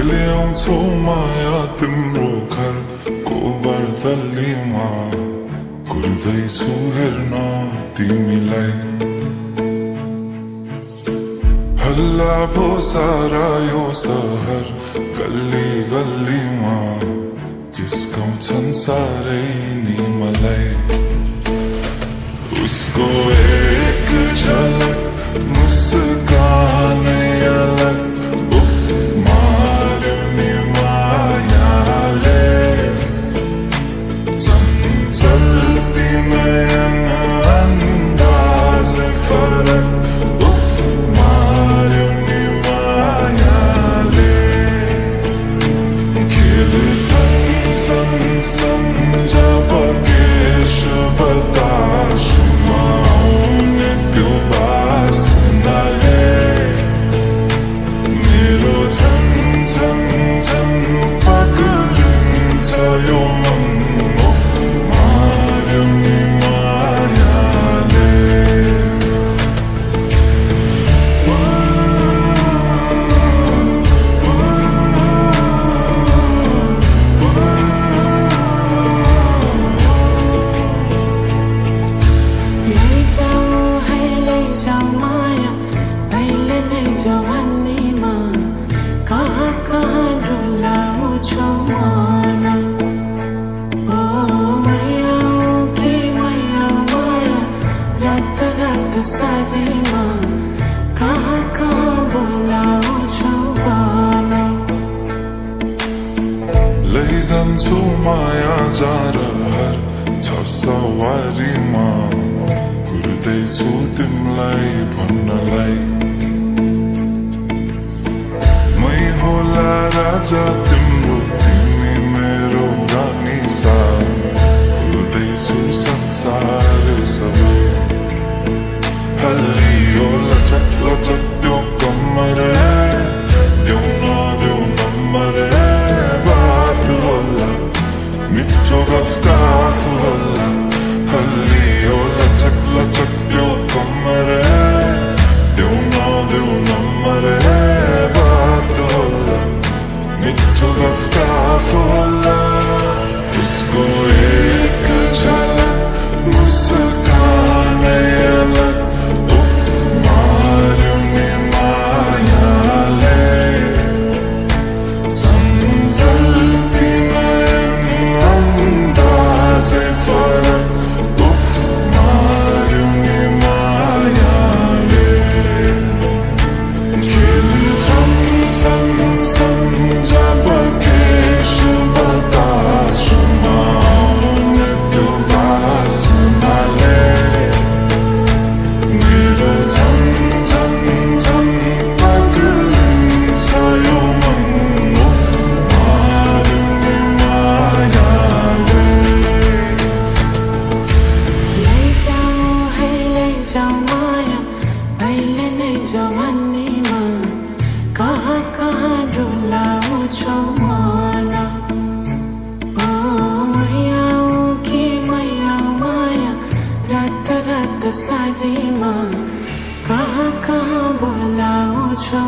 खेले आउँछौ माया तिम्रो घरको बर्दलीमा कुर्दैछु हेर्न तिमीलाई हल्ला भो सारा यो सहर गल्ली गल्लीमा जिस्काउँछन् साह्रै नि मलाई उसको एक झलक मुस्कानै अलग उफ मार्यो नि मायाले चञ्चल तिनयन अन्दाजै फरक उफ मार्यो नि मायाले खेल्छन् सँगसँगै जब केश बतासमा आउने त्यो बासनाले मेरो झन् झन् झन् पग्लिन्छ यो मन उफ मार्यो नि मायाले कहाँ कहाँ डुलाउँछौ मन ओ मैया कि मैया माया रात रात सारीमा कहाँ कहाँ बोलाउँछौ भन लैजान्छु माया जारहर छ सवारीमा कुर्दैछु तिमीलाई भन्नलाई मै होला राजा तिम्रो तिमी मेरो रानी सा कुर्दैछु संसार सबै हल्लियो लचक लचक त्यो कम्मर देऊ नदेऊ नम्बर बात होला मिठो गफ्ताफ होला हल्लियो लचक लचक त्यो कम्मर देऊ नदेऊ नम्बर बात होला मिठो गफ्ताफ होला उसको एक झलक मुस्कानै अलग उफ मार्यो नि मायाले चञ्चल तिनयन अन्दाजै फरक उफ मार्यो नि मायाले खेल्छन् सँगसँगै जब केश बतासमा आउने त्यो बासनाले मेरो झन् झन् झन् पग्लिन्छ यो मन उफ मार्यो नि मायाले लैजाऊ माया अहिले नै जवानीमा कहाँ कहाँ डुलाउँछौ मन ओ मैया कि मैया माया रात रात सारीमा कहाँ कहाँ बोलाउँछौ